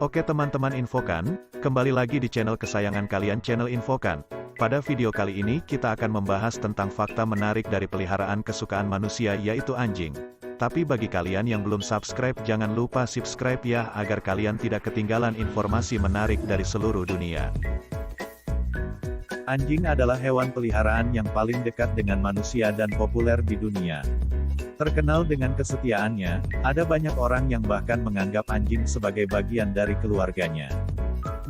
Oke teman-teman Infokan, kembali lagi di channel kesayangan kalian channel Infokan. Pada video kali ini kita akan membahas tentang fakta menarik dari peliharaan kesukaan manusia yaitu anjing. Tapi bagi kalian yang belum subscribe jangan lupa subscribe ya agar kalian tidak ketinggalan informasi menarik dari seluruh dunia. Anjing adalah hewan peliharaan yang paling dekat dengan manusia dan populer di dunia. Terkenal dengan kesetiaannya, ada banyak orang yang bahkan menganggap anjing sebagai bagian dari keluarganya.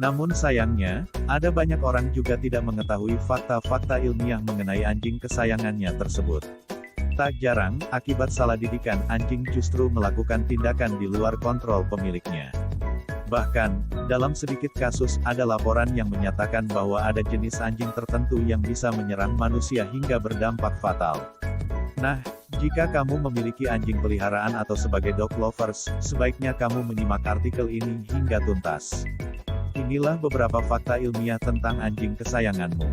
Namun sayangnya, ada banyak orang juga tidak mengetahui fakta-fakta ilmiah mengenai anjing kesayangannya tersebut. Tak jarang, akibat salah didikan, anjing justru melakukan tindakan di luar kontrol pemiliknya. Bahkan, dalam sedikit kasus, ada laporan yang menyatakan bahwa ada jenis anjing tertentu yang bisa menyerang manusia hingga berdampak fatal. Nah, jika kamu memiliki anjing peliharaan atau sebagai dog lovers, sebaiknya kamu menyimak artikel ini hingga tuntas. Inilah beberapa fakta ilmiah tentang anjing kesayanganmu.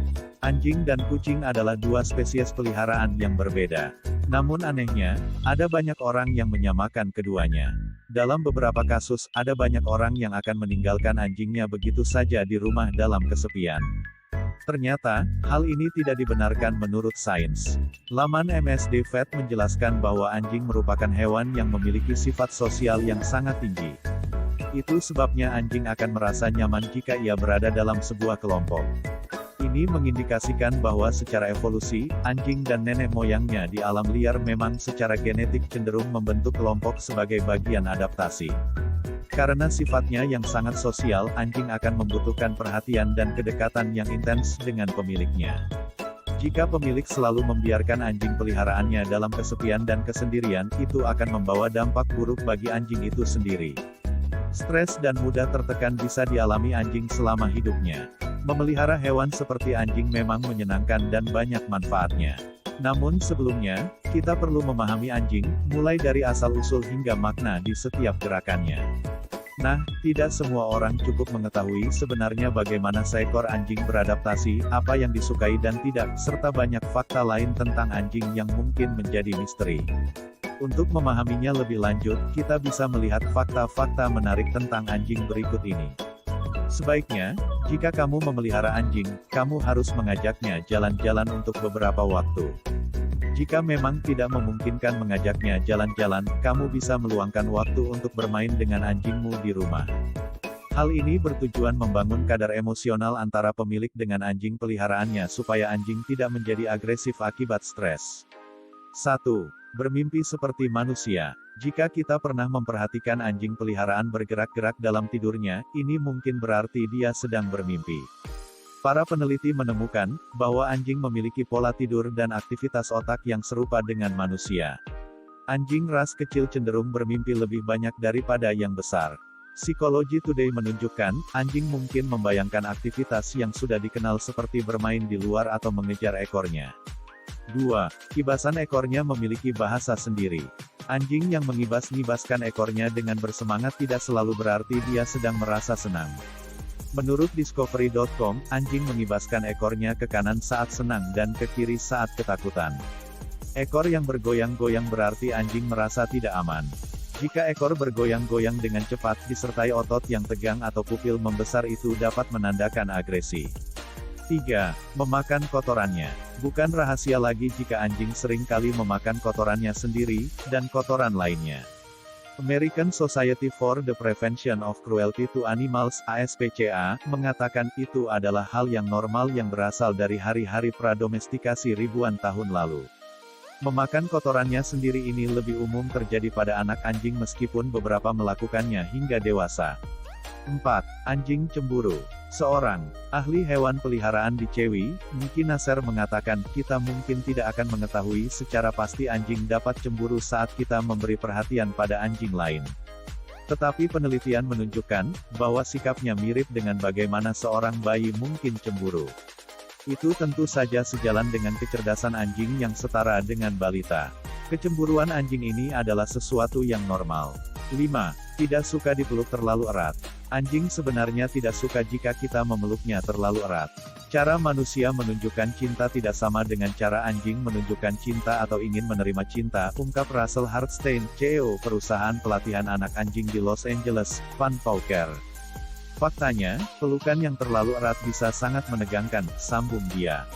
Anjing dan kucing adalah dua spesies peliharaan yang berbeda. Namun anehnya, ada banyak orang yang menyamakan keduanya. Dalam beberapa kasus, ada banyak orang yang akan meninggalkan anjingnya begitu saja di rumah dalam kesepian. Ternyata, hal ini tidak dibenarkan menurut sains. Laman MSD Vet menjelaskan bahwa anjing merupakan hewan yang memiliki sifat sosial yang sangat tinggi. Itu sebabnya anjing akan merasa nyaman jika ia berada dalam sebuah kelompok. Ini mengindikasikan bahwa secara evolusi, anjing dan nenek moyangnya di alam liar memang secara genetik cenderung membentuk kelompok sebagai bagian adaptasi. Karena sifatnya yang sangat sosial, anjing akan membutuhkan perhatian dan kedekatan yang intens dengan pemiliknya. Jika pemilik selalu membiarkan anjing peliharaannya dalam kesepian dan kesendirian, itu akan membawa dampak buruk bagi anjing itu sendiri. Stres dan mudah tertekan bisa dialami anjing selama hidupnya. Memelihara hewan seperti anjing memang menyenangkan dan banyak manfaatnya. Namun sebelumnya, kita perlu memahami anjing, mulai dari asal-usul hingga makna di setiap gerakannya. Nah, tidak semua orang cukup mengetahui sebenarnya bagaimana seekor anjing beradaptasi, apa yang disukai dan tidak, serta banyak fakta lain tentang anjing yang mungkin menjadi misteri. Untuk memahaminya lebih lanjut, kita bisa melihat fakta-fakta menarik tentang anjing berikut ini. Sebaiknya, jika kamu memelihara anjing, kamu harus mengajaknya jalan-jalan untuk beberapa waktu. Jika memang tidak memungkinkan mengajaknya jalan-jalan, kamu bisa meluangkan waktu untuk bermain dengan anjingmu di rumah. Hal ini bertujuan membangun kadar emosional antara pemilik dengan anjing peliharaannya supaya anjing tidak menjadi agresif akibat stres. 1. Bermimpi seperti manusia. Jika kita pernah memperhatikan anjing peliharaan bergerak-gerak dalam tidurnya, ini mungkin berarti dia sedang bermimpi. Para peneliti menemukan bahwa anjing memiliki pola tidur dan aktivitas otak yang serupa dengan manusia. Anjing ras kecil cenderung bermimpi lebih banyak daripada yang besar. Psychology Today menunjukkan, anjing mungkin membayangkan aktivitas yang sudah dikenal seperti bermain di luar atau mengejar ekornya. 2. Kibasan ekornya memiliki bahasa sendiri. Anjing yang mengibas-ngibaskan ekornya dengan bersemangat tidak selalu berarti dia sedang merasa senang. Menurut Discovery.com, anjing mengibaskan ekornya ke kanan saat senang dan ke kiri saat ketakutan. Ekor yang bergoyang-goyang berarti anjing merasa tidak aman. Jika ekor bergoyang-goyang dengan cepat disertai otot yang tegang atau pupil membesar itu dapat menandakan agresi. 3. Memakan kotorannya. Bukan rahasia lagi jika anjing sering kali memakan kotorannya sendiri, dan kotoran lainnya. American Society for the Prevention of Cruelty to Animals (ASPCA) mengatakan itu adalah hal yang normal yang berasal dari hari-hari pradomestikasi ribuan tahun lalu. Memakan kotorannya sendiri ini lebih umum terjadi pada anak anjing meskipun beberapa melakukannya hingga dewasa. 4. Anjing cemburu. Seorang ahli hewan peliharaan di Cewi, Niki Nasser mengatakan, kita mungkin tidak akan mengetahui secara pasti anjing dapat cemburu saat kita memberi perhatian pada anjing lain. Tetapi penelitian menunjukkan bahwa sikapnya mirip dengan bagaimana seorang bayi mungkin cemburu. Itu tentu saja sejalan dengan kecerdasan anjing yang setara dengan balita. Kecemburuan anjing ini adalah sesuatu yang normal. 5. Tidak suka dipeluk terlalu erat. Anjing sebenarnya tidak suka jika kita memeluknya terlalu erat. Cara manusia menunjukkan cinta tidak sama dengan cara anjing menunjukkan cinta atau ingin menerima cinta, ungkap Russell Hartstein, CEO perusahaan pelatihan anak anjing di Los Angeles, Van Pauker. Faktanya, pelukan yang terlalu erat bisa sangat menegangkan, sambung dia.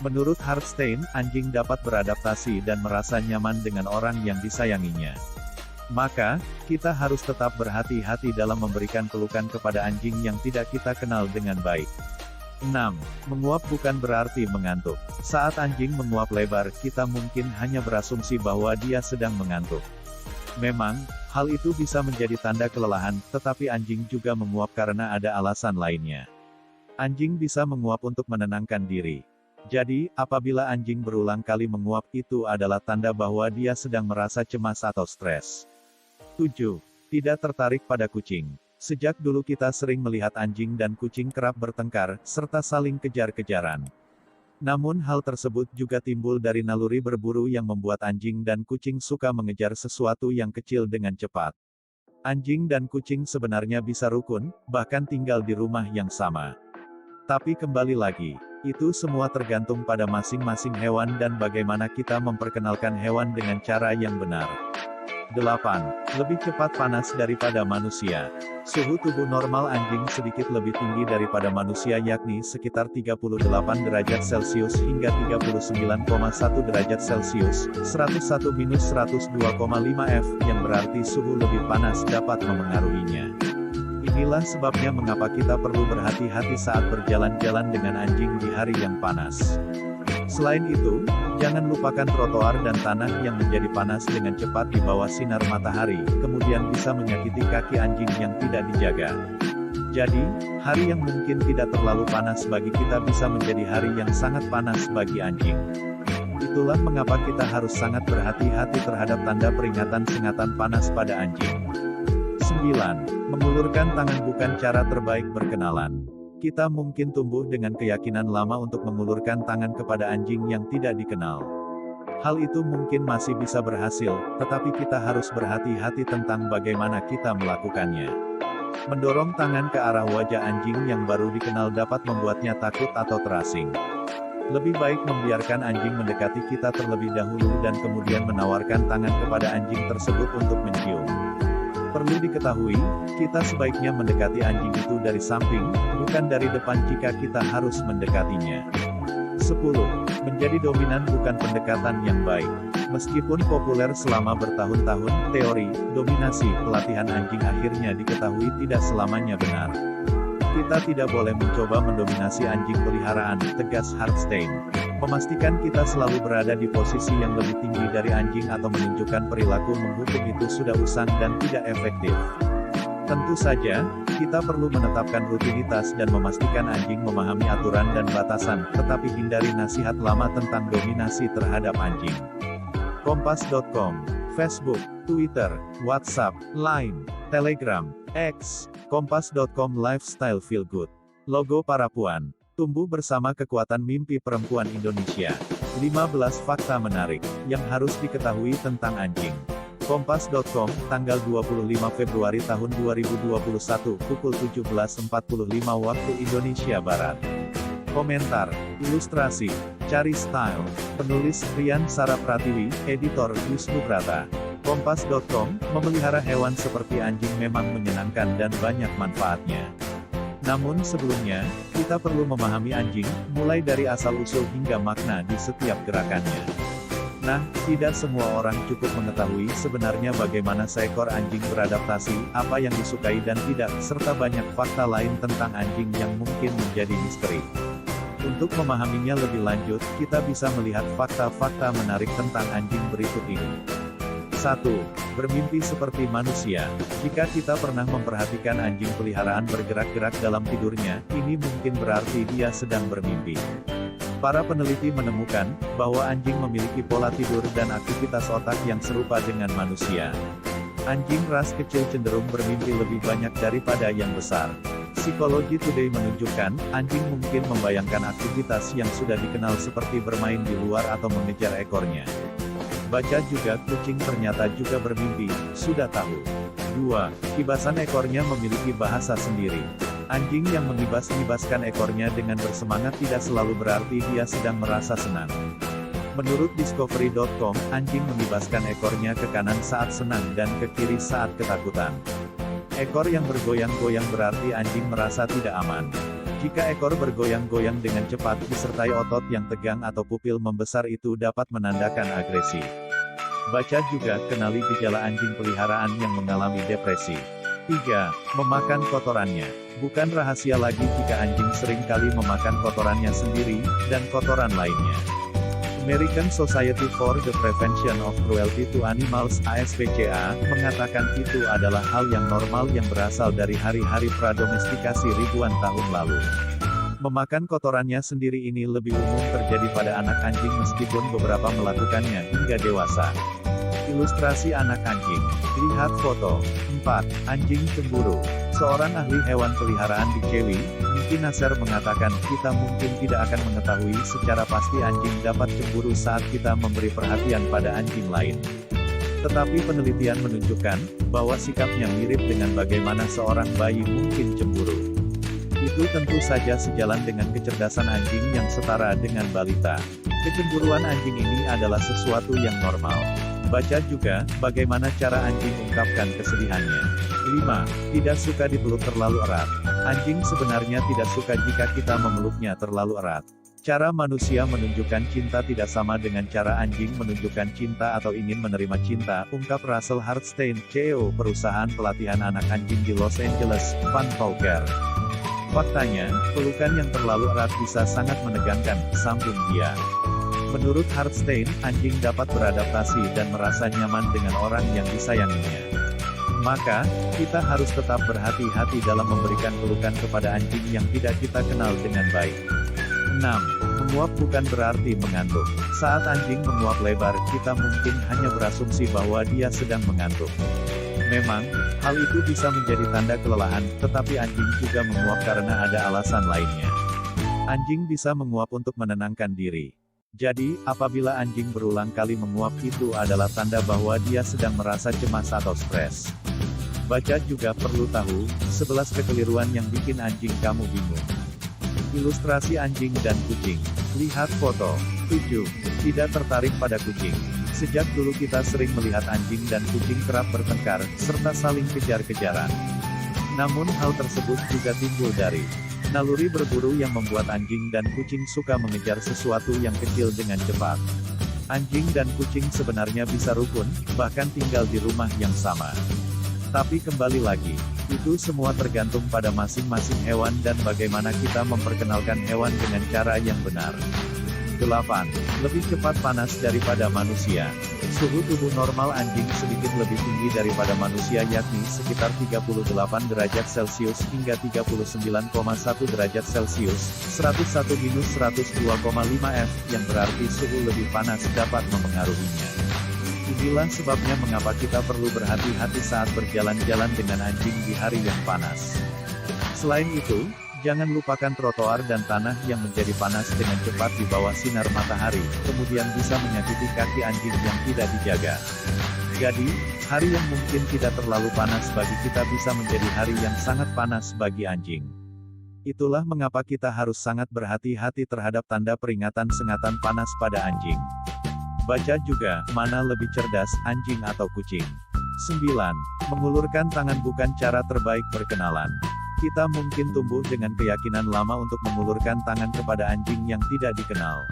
Menurut Hartstein, anjing dapat beradaptasi dan merasa nyaman dengan orang yang disayanginya. Maka, kita harus tetap berhati-hati dalam memberikan pelukan kepada anjing yang tidak kita kenal dengan baik. 6. Menguap bukan berarti mengantuk. Saat anjing menguap lebar, kita mungkin hanya berasumsi bahwa dia sedang mengantuk. Memang, hal itu bisa menjadi tanda kelelahan, tetapi anjing juga menguap karena ada alasan lainnya. Anjing bisa menguap untuk menenangkan diri. Jadi, apabila anjing berulang kali menguap, itu adalah tanda bahwa dia sedang merasa cemas atau stres. 7. Tidak tertarik pada kucing. Sejak dulu kita sering melihat anjing dan kucing kerap bertengkar, serta saling kejar-kejaran. Namun hal tersebut juga timbul dari naluri berburu yang membuat anjing dan kucing suka mengejar sesuatu yang kecil dengan cepat. Anjing dan kucing sebenarnya bisa rukun, bahkan tinggal di rumah yang sama. Tapi kembali lagi, itu semua tergantung pada masing-masing hewan dan bagaimana kita memperkenalkan hewan dengan cara yang benar. 8. Lebih cepat panas daripada manusia. Suhu tubuh normal anjing sedikit lebih tinggi daripada manusia, yakni sekitar 38 derajat Celcius hingga 39,1 derajat Celcius, 101-102,5 F, yang berarti suhu lebih panas dapat memengaruhinya. Inilah sebabnya mengapa kita perlu berhati-hati saat berjalan-jalan dengan anjing di hari yang panas. Selain itu, jangan lupakan trotoar dan tanah yang menjadi panas dengan cepat di bawah sinar matahari, kemudian bisa menyakiti kaki anjing yang tidak dijaga. Jadi, hari yang mungkin tidak terlalu panas bagi kita bisa menjadi hari yang sangat panas bagi anjing. Itulah mengapa kita harus sangat berhati-hati terhadap tanda peringatan sengatan panas pada anjing. 9. Mengulurkan tangan bukan cara terbaik berkenalan. Kita mungkin tumbuh dengan keyakinan lama untuk mengulurkan tangan kepada anjing yang tidak dikenal. Hal itu mungkin masih bisa berhasil, tetapi kita harus berhati-hati tentang bagaimana kita melakukannya. Mendorong tangan ke arah wajah anjing yang baru dikenal dapat membuatnya takut atau terasing. Lebih baik membiarkan anjing mendekati kita terlebih dahulu dan kemudian menawarkan tangan kepada anjing tersebut untuk mencium. Perlu diketahui, kita sebaiknya mendekati anjing itu dari samping, bukan dari depan jika kita harus mendekatinya. 10. Menjadi dominan bukan pendekatan yang baik. Meskipun populer selama bertahun-tahun, teori dominasi pelatihan anjing akhirnya diketahui tidak selamanya benar. Kita tidak boleh mencoba mendominasi anjing peliharaan, tegas Hartstein. Memastikan kita selalu berada di posisi yang lebih tinggi dari anjing atau menunjukkan perilaku menghukum itu sudah usang dan tidak efektif. Tentu saja, kita perlu menetapkan rutinitas dan memastikan anjing memahami aturan dan batasan, tetapi hindari nasihat lama tentang dominasi terhadap anjing. Kompas.com, Facebook, Twitter, WhatsApp, Line, Telegram, X, Kompas.com Lifestyle Feel Good. Logo para puan. Tumbuh bersama kekuatan mimpi perempuan Indonesia. 15 fakta menarik yang harus diketahui tentang anjing. Kompas.com, tanggal 25 Februari tahun 2021, pukul 17.45 waktu Indonesia Barat. Komentar, ilustrasi, Cari Style, penulis Rian Sara Pratiwi, editor Wisnu Brata. Kompas.com, memelihara hewan seperti anjing memang menyenangkan dan banyak manfaatnya. Namun sebelumnya, kita perlu memahami anjing, mulai dari asal-usul hingga makna di setiap gerakannya. Nah, tidak semua orang cukup mengetahui sebenarnya bagaimana seekor anjing beradaptasi, apa yang disukai dan tidak, serta banyak fakta lain tentang anjing yang mungkin menjadi misteri. Untuk memahaminya lebih lanjut, kita bisa melihat fakta-fakta menarik tentang anjing berikut ini. 1. Bermimpi seperti manusia. Jika kita pernah memperhatikan anjing peliharaan bergerak-gerak dalam tidurnya, ini mungkin berarti dia sedang bermimpi. Para peneliti menemukan bahwa anjing memiliki pola tidur dan aktivitas otak yang serupa dengan manusia. Anjing ras kecil cenderung bermimpi lebih banyak daripada yang besar. Psikologi Today menunjukkan, anjing mungkin membayangkan aktivitas yang sudah dikenal seperti bermain di luar atau mengejar ekornya. Baca juga, kucing ternyata juga bermimpi, sudah tahu. 2. Kibasan ekornya memiliki bahasa sendiri. Anjing yang mengibas-ngibaskan ekornya dengan bersemangat tidak selalu berarti dia sedang merasa senang. Menurut Discovery.com, anjing mengibaskan ekornya ke kanan saat senang dan ke kiri saat ketakutan. Ekor yang bergoyang-goyang berarti anjing merasa tidak aman. Jika ekor bergoyang-goyang dengan cepat disertai otot yang tegang atau pupil membesar itu dapat menandakan agresi. Baca juga, kenali gejala anjing peliharaan yang mengalami depresi. 3. Memakan kotorannya. Bukan rahasia lagi jika anjing sering kali memakan kotorannya sendiri, dan kotoran lainnya. American Society for the Prevention of Cruelty to Animals (ASPCA) mengatakan itu adalah hal yang normal yang berasal dari hari-hari pradomestikasi ribuan tahun lalu. Memakan kotorannya sendiri ini lebih umum terjadi pada anak anjing meskipun beberapa melakukannya hingga dewasa. Ilustrasi anak anjing. Lihat foto. 4. Anjing cemburu. Seorang ahli hewan peliharaan di Kewi, Niki Nasser mengatakan, kita mungkin tidak akan mengetahui secara pasti anjing dapat cemburu saat kita memberi perhatian pada anjing lain. Tetapi penelitian menunjukkan, bahwa sikapnya mirip dengan bagaimana seorang bayi mungkin cemburu. Itu tentu saja sejalan dengan kecerdasan anjing yang setara dengan balita. Kecemburuan anjing ini adalah sesuatu yang normal. Baca juga, bagaimana cara anjing ungkapkan kesedihannya. 5. Tidak suka dipeluk terlalu erat. Anjing sebenarnya tidak suka jika kita memeluknya terlalu erat. Cara manusia menunjukkan cinta tidak sama dengan cara anjing menunjukkan cinta atau ingin menerima cinta, ungkap Russell Hartstein, CEO perusahaan pelatihan anak anjing di Los Angeles, Van Pauker. Faktanya, pelukan yang terlalu erat bisa sangat menegangkan, sambung dia. Menurut Hartstein, anjing dapat beradaptasi dan merasa nyaman dengan orang yang disayanginya. Maka, kita harus tetap berhati-hati dalam memberikan pelukan kepada anjing yang tidak kita kenal dengan baik. 6. Menguap bukan berarti mengantuk. Saat anjing menguap lebar, kita mungkin hanya berasumsi bahwa dia sedang mengantuk. Memang, hal itu bisa menjadi tanda kelelahan, tetapi anjing juga menguap karena ada alasan lainnya. Anjing bisa menguap untuk menenangkan diri. Jadi, apabila anjing berulang kali menguap itu adalah tanda bahwa dia sedang merasa cemas atau stres. Baca juga perlu tahu, 11 kekeliruan yang bikin anjing kamu bingung. Ilustrasi anjing dan kucing. Lihat foto. 7. Tidak tertarik pada kucing. Sejak dulu kita sering melihat anjing dan kucing kerap bertengkar, serta saling kejar-kejaran. Namun hal tersebut juga timbul dari naluri berburu yang membuat anjing dan kucing suka mengejar sesuatu yang kecil dengan cepat. Anjing dan kucing sebenarnya bisa rukun, bahkan tinggal di rumah yang sama. Tapi kembali lagi, itu semua tergantung pada masing-masing hewan dan bagaimana kita memperkenalkan hewan dengan cara yang benar. 8. Lebih cepat panas daripada manusia. Suhu tubuh normal anjing sedikit lebih tinggi daripada manusia yakni sekitar 38 derajat Celcius hingga 39,1 derajat Celcius, 101-102,5 F, yang berarti suhu lebih panas dapat memengaruhinya. Inilah sebabnya mengapa kita perlu berhati-hati saat berjalan-jalan dengan anjing di hari yang panas. Selain itu, jangan lupakan trotoar dan tanah yang menjadi panas dengan cepat di bawah sinar matahari, kemudian bisa menyakiti kaki anjing yang tidak dijaga. Jadi, hari yang mungkin tidak terlalu panas bagi kita bisa menjadi hari yang sangat panas bagi anjing. Itulah mengapa kita harus sangat berhati-hati terhadap tanda peringatan sengatan panas pada anjing. Baca juga, mana lebih cerdas, anjing atau kucing. 9. Mengulurkan tangan bukan cara terbaik berkenalan. Kita mungkin tumbuh dengan keyakinan lama untuk mengulurkan tangan kepada anjing yang tidak dikenal.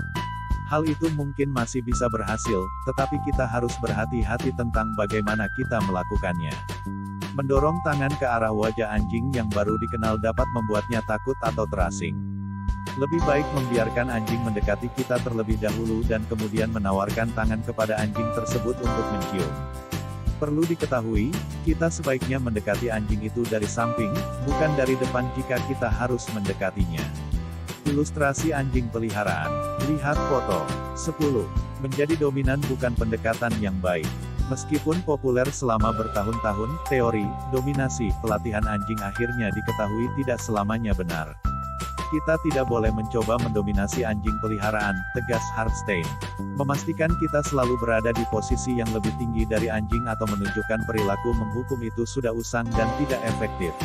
Hal itu mungkin masih bisa berhasil, tetapi kita harus berhati-hati tentang bagaimana kita melakukannya. Mendorong tangan ke arah wajah anjing yang baru dikenal dapat membuatnya takut atau terasing. Lebih baik membiarkan anjing mendekati kita terlebih dahulu dan kemudian menawarkan tangan kepada anjing tersebut untuk mencium. Perlu diketahui, kita sebaiknya mendekati anjing itu dari samping, bukan dari depan jika kita harus mendekatinya. Ilustrasi anjing peliharaan. Lihat foto. 10. Menjadi dominan bukan pendekatan yang baik. Meskipun populer selama bertahun-tahun, teori dominasi pelatihan anjing akhirnya diketahui tidak selamanya benar. Kita tidak boleh mencoba mendominasi anjing peliharaan, tegas Hartstein. Memastikan kita selalu berada di posisi yang lebih tinggi dari anjing atau menunjukkan perilaku menghukum itu sudah usang dan tidak efektif.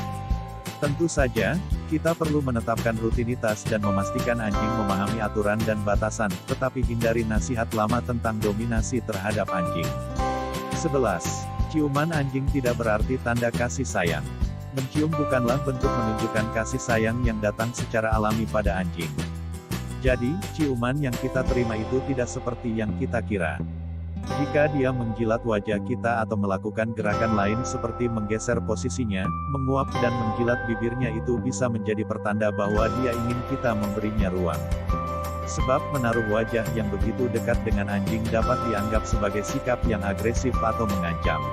Tentu saja, kita perlu menetapkan rutinitas dan memastikan anjing memahami aturan dan batasan, tetapi hindari nasihat lama tentang dominasi terhadap anjing. 11. Ciuman anjing tidak berarti tanda kasih sayang. Mencium bukanlah bentuk menunjukkan kasih sayang yang datang secara alami pada anjing. Jadi, ciuman yang kita terima itu tidak seperti yang kita kira. Jika dia menjilat wajah kita atau melakukan gerakan lain seperti menggeser posisinya, menguap dan menjilat bibirnya, itu bisa menjadi pertanda bahwa dia ingin kita memberinya ruang. Sebab menaruh wajah yang begitu dekat dengan anjing dapat dianggap sebagai sikap yang agresif atau mengancam.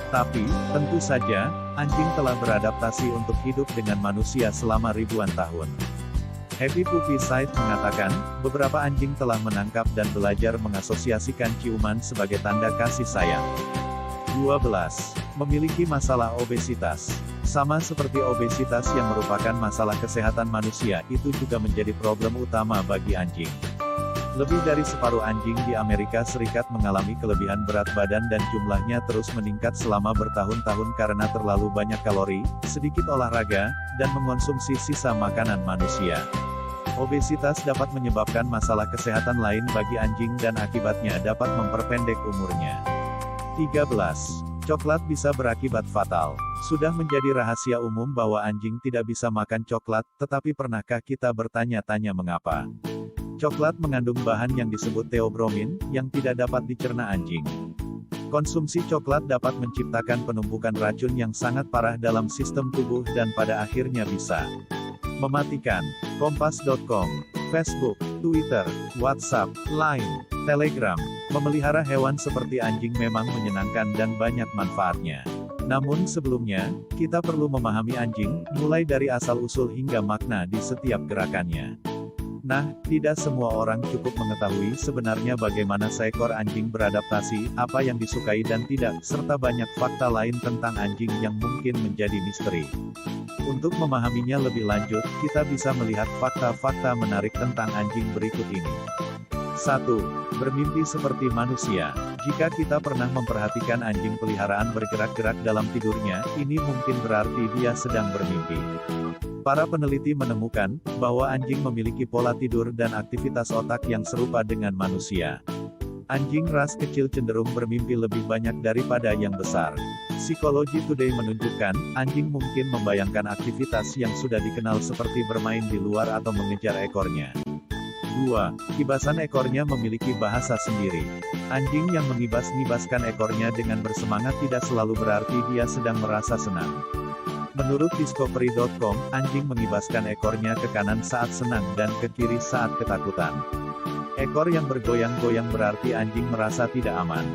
Tapi, tentu saja, anjing telah beradaptasi untuk hidup dengan manusia selama ribuan tahun. Happy Puppy Site mengatakan, beberapa anjing telah menangkap dan belajar mengasosiasikan ciuman sebagai tanda kasih sayang. 12. Memiliki masalah obesitas. Sama seperti obesitas yang merupakan masalah kesehatan manusia, itu juga menjadi problem utama bagi anjing. Lebih dari separuh anjing di Amerika Serikat mengalami kelebihan berat badan dan jumlahnya terus meningkat selama bertahun-tahun karena terlalu banyak kalori, sedikit olahraga, dan mengonsumsi sisa makanan manusia. Obesitas dapat menyebabkan masalah kesehatan lain bagi anjing dan akibatnya dapat memperpendek umurnya. 13. Coklat bisa berakibat fatal. Sudah menjadi rahasia umum bahwa anjing tidak bisa makan coklat, tetapi pernahkah kita bertanya-tanya mengapa? Coklat mengandung bahan yang disebut theobromine, yang tidak dapat dicerna anjing. Konsumsi coklat dapat menciptakan penumpukan racun yang sangat parah dalam sistem tubuh dan pada akhirnya bisa mematikan. Kompas.com, Facebook, Twitter, WhatsApp, Line, Telegram. Memelihara hewan seperti anjing memang menyenangkan dan banyak manfaatnya. Namun sebelumnya, kita perlu memahami anjing, mulai dari asal-usul hingga makna di setiap gerakannya. Nah, tidak semua orang cukup mengetahui sebenarnya bagaimana seekor anjing beradaptasi, apa yang disukai dan tidak, serta banyak fakta lain tentang anjing yang mungkin menjadi misteri. Untuk memahaminya lebih lanjut, kita bisa melihat fakta-fakta menarik tentang anjing berikut ini. 1. Bermimpi seperti manusia. Jika kita pernah memperhatikan anjing peliharaan bergerak-gerak dalam tidurnya, ini mungkin berarti dia sedang bermimpi. Para peneliti menemukan bahwa anjing memiliki pola tidur dan aktivitas otak yang serupa dengan manusia. Anjing ras kecil cenderung bermimpi lebih banyak daripada yang besar. Psychology Today menunjukkan, anjing mungkin membayangkan aktivitas yang sudah dikenal seperti bermain di luar atau mengejar ekornya. 2. Kibasan ekornya memiliki bahasa sendiri. Anjing yang mengibas-ngibaskan ekornya dengan bersemangat tidak selalu berarti dia sedang merasa senang. Menurut Discovery.com, anjing mengibaskan ekornya ke kanan saat senang dan ke kiri saat ketakutan. Ekor yang bergoyang-goyang berarti anjing merasa tidak aman.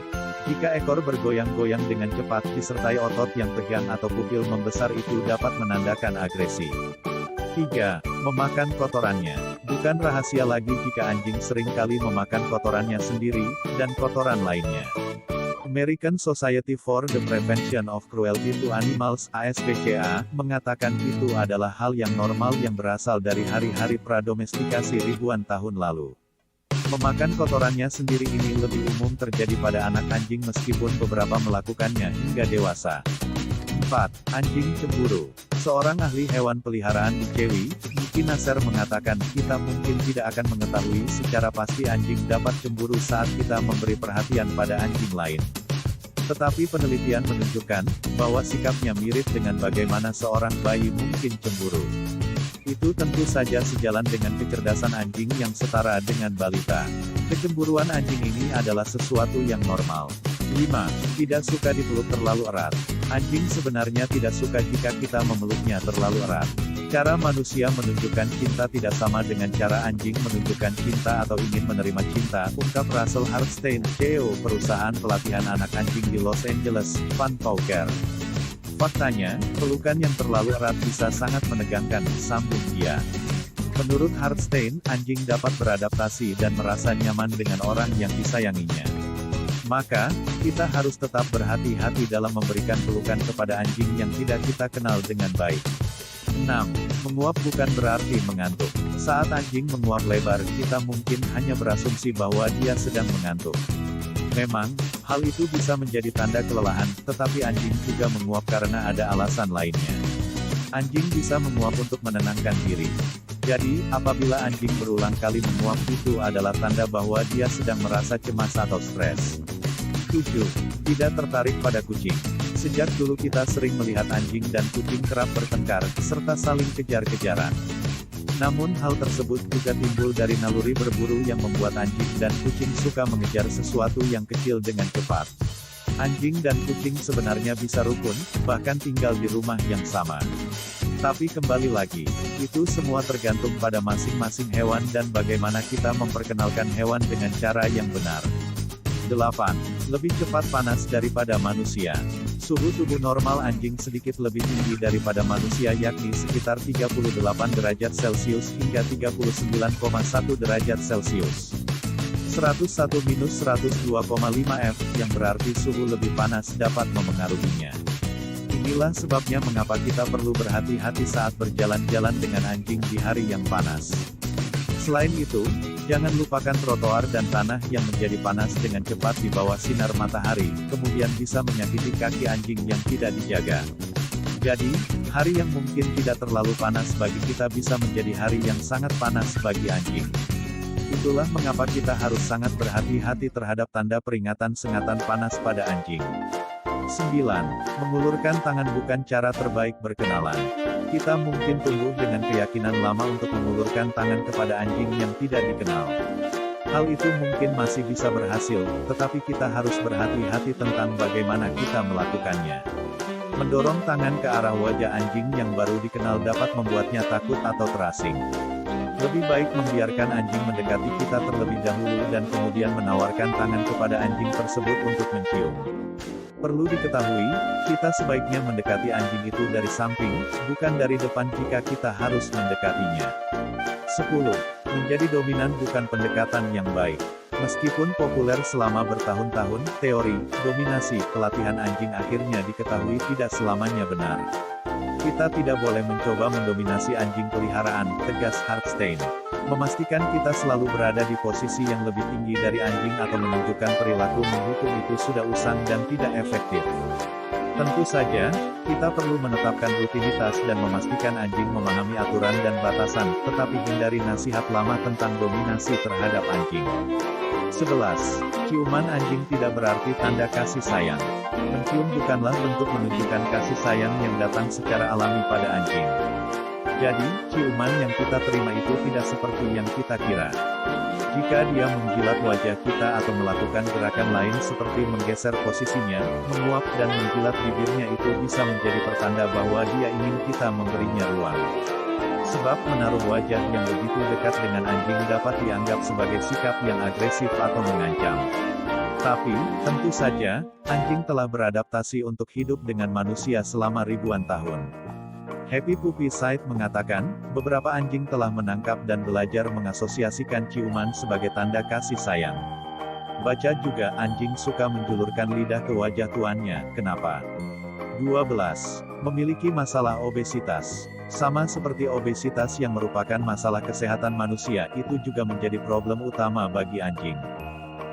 Jika ekor bergoyang-goyang dengan cepat disertai otot yang tegang atau pupil membesar, itu dapat menandakan agresi. 3. Memakan kotorannya. Bukan rahasia lagi jika anjing sering kali memakan kotorannya sendiri, dan kotoran lainnya. American Society for the Prevention of Cruelty to Animals (ASPCA) mengatakan itu adalah hal yang normal yang berasal dari hari-hari pradomestikasi ribuan tahun lalu. Memakan kotorannya sendiri ini lebih umum terjadi pada anak anjing meskipun beberapa melakukannya hingga dewasa. 4. Anjing cemburu. Seorang ahli hewan peliharaan di Kewi, Niki Nasser mengatakan, kita mungkin tidak akan mengetahui secara pasti anjing dapat cemburu saat kita memberi perhatian pada anjing lain. Tetapi penelitian menunjukkan, bahwa sikapnya mirip dengan bagaimana seorang bayi mungkin cemburu. Itu tentu saja sejalan dengan kecerdasan anjing yang setara dengan balita. Kecemburuan anjing ini adalah sesuatu yang normal. 5. Tidak suka dipeluk terlalu erat. Anjing sebenarnya tidak suka jika kita memeluknya terlalu erat. Cara manusia menunjukkan cinta tidak sama dengan cara anjing menunjukkan cinta atau ingin menerima cinta, ungkap Russell Hartstein, CEO perusahaan pelatihan anak anjing di Los Angeles, Fun Poker. Faktanya, pelukan yang terlalu erat bisa sangat menegangkan, sambung dia. Menurut Hartstein, anjing dapat beradaptasi dan merasa nyaman dengan orang yang disayanginya. Maka, kita harus tetap berhati-hati dalam memberikan pelukan kepada anjing yang tidak kita kenal dengan baik. 6. Menguap bukan berarti mengantuk. Saat anjing menguap lebar, kita mungkin hanya berasumsi bahwa dia sedang mengantuk. Memang, hal itu bisa menjadi tanda kelelahan, tetapi anjing juga menguap karena ada alasan lainnya. Anjing bisa menguap untuk menenangkan diri. Jadi, apabila anjing berulang kali menguap, itu adalah tanda bahwa dia sedang merasa cemas atau stres. 7. Tidak tertarik pada kucing. Sejak dulu kita sering melihat anjing dan kucing kerap bertengkar, serta saling kejar-kejaran. Namun hal tersebut juga timbul dari naluri berburu yang membuat anjing dan kucing suka mengejar sesuatu yang kecil dengan cepat. Anjing dan kucing sebenarnya bisa rukun, bahkan tinggal di rumah yang sama. Tapi kembali lagi, itu semua tergantung pada masing-masing hewan dan bagaimana kita memperkenalkan hewan dengan cara yang benar. 8. Lebih cepat panas daripada manusia. Suhu tubuh normal anjing sedikit lebih tinggi daripada manusia, yakni sekitar 38 derajat Celcius hingga 39,1 derajat Celcius. 101-102,5 F, yang berarti suhu lebih panas dapat memengaruhinya. Inilah sebabnya mengapa kita perlu berhati-hati saat berjalan-jalan dengan anjing di hari yang panas. Selain itu, jangan lupakan trotoar dan tanah yang menjadi panas dengan cepat di bawah sinar matahari, kemudian bisa menyakiti kaki anjing yang tidak dijaga. Jadi, hari yang mungkin tidak terlalu panas bagi kita bisa menjadi hari yang sangat panas bagi anjing. Itulah mengapa kita harus sangat berhati-hati terhadap tanda peringatan sengatan panas pada anjing. 9. Mengulurkan tangan bukan cara terbaik berkenalan. Kita mungkin tumbuh dengan keyakinan lama untuk mengulurkan tangan kepada anjing yang tidak dikenal. Hal itu mungkin masih bisa berhasil, tetapi kita harus berhati-hati tentang bagaimana kita melakukannya. Mendorong tangan ke arah wajah anjing yang baru dikenal dapat membuatnya takut atau terasing. Lebih baik membiarkan anjing mendekati kita terlebih dahulu dan kemudian menawarkan tangan kepada anjing tersebut untuk mencium. Perlu diketahui, kita sebaiknya mendekati anjing itu dari samping, bukan dari depan jika kita harus mendekatinya. 10. Menjadi dominan bukan pendekatan yang baik. Meskipun populer selama bertahun-tahun, teori dominasi pelatihan anjing akhirnya diketahui tidak selamanya benar. Kita tidak boleh mencoba mendominasi anjing peliharaan, tegas Hartstein. Memastikan kita selalu berada di posisi yang lebih tinggi dari anjing atau menunjukkan perilaku menghukum itu sudah usang dan tidak efektif. Tentu saja, kita perlu menetapkan rutinitas dan memastikan anjing memahami aturan dan batasan, tetapi hindari nasihat lama tentang dominasi terhadap anjing. 11. Ciuman anjing tidak berarti tanda kasih sayang. Mencium bukanlah bentuk menunjukkan kasih sayang yang datang secara alami pada anjing. Jadi, ciuman yang kita terima itu tidak seperti yang kita kira. Jika dia menjilat wajah kita atau melakukan gerakan lain seperti menggeser posisinya, menguap dan menjilat bibirnya, itu bisa menjadi pertanda bahwa dia ingin kita memberinya ruang. Sebab menaruh wajah yang begitu dekat dengan anjing dapat dianggap sebagai sikap yang agresif atau mengancam. Tapi, tentu saja, anjing telah beradaptasi untuk hidup dengan manusia selama ribuan tahun. Happy Puppy Site mengatakan, beberapa anjing telah menangkap dan belajar mengasosiasikan ciuman sebagai tanda kasih sayang. Baca juga, anjing suka menjulurkan lidah ke wajah tuannya, kenapa? 12. Memiliki masalah obesitas. Sama seperti obesitas yang merupakan masalah kesehatan manusia, itu juga menjadi problem utama bagi anjing.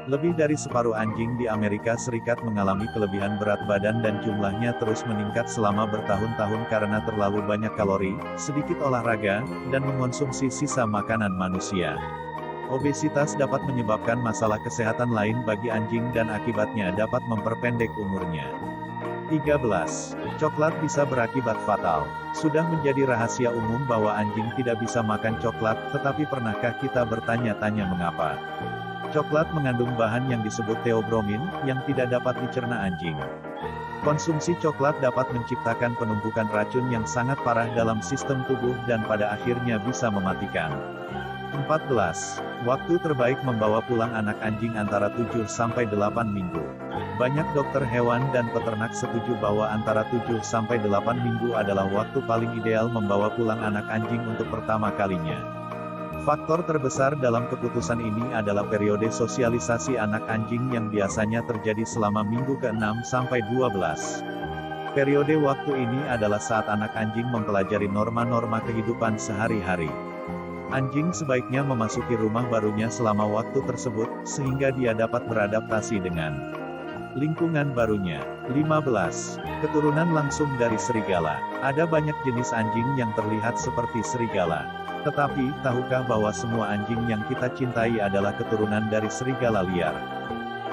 Lebih dari separuh anjing di Amerika Serikat mengalami kelebihan berat badan dan jumlahnya terus meningkat selama bertahun-tahun karena terlalu banyak kalori, sedikit olahraga, dan mengonsumsi sisa makanan manusia. Obesitas dapat menyebabkan masalah kesehatan lain bagi anjing dan akibatnya dapat memperpendek umurnya. 13. Coklat bisa berakibat fatal. Sudah menjadi rahasia umum bahwa anjing tidak bisa makan coklat, tetapi pernahkah kita bertanya-tanya mengapa? Coklat mengandung bahan yang disebut theobromine, yang tidak dapat dicerna anjing. Konsumsi coklat dapat menciptakan penumpukan racun yang sangat parah dalam sistem tubuh dan pada akhirnya bisa mematikan. 14. Waktu terbaik membawa pulang anak anjing antara 7 sampai 8 minggu. Banyak dokter hewan dan peternak setuju bahwa antara 7 sampai 8 minggu adalah waktu paling ideal membawa pulang anak anjing untuk pertama kalinya. Faktor terbesar dalam keputusan ini adalah periode sosialisasi anak anjing yang biasanya terjadi selama minggu ke-6 sampai 12. Periode waktu ini adalah saat anak anjing mempelajari norma-norma kehidupan sehari-hari. Anjing sebaiknya memasuki rumah barunya selama waktu tersebut, sehingga dia dapat beradaptasi dengan lingkungan barunya. 15. Keturunan langsung dari serigala. Ada banyak jenis anjing yang terlihat seperti serigala. Tetapi, tahukah bahwa semua anjing yang kita cintai adalah keturunan dari serigala liar?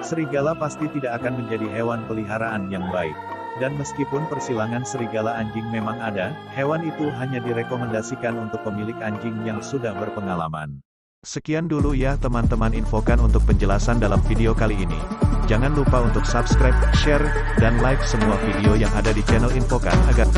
Serigala pasti tidak akan menjadi hewan peliharaan yang baik. Dan meskipun persilangan serigala anjing memang ada, hewan itu hanya direkomendasikan untuk pemilik anjing yang sudah berpengalaman. Sekian dulu ya teman-teman infokan untuk penjelasan dalam video kali ini. Jangan lupa untuk subscribe, share, dan like semua video yang ada di channel Infokan agar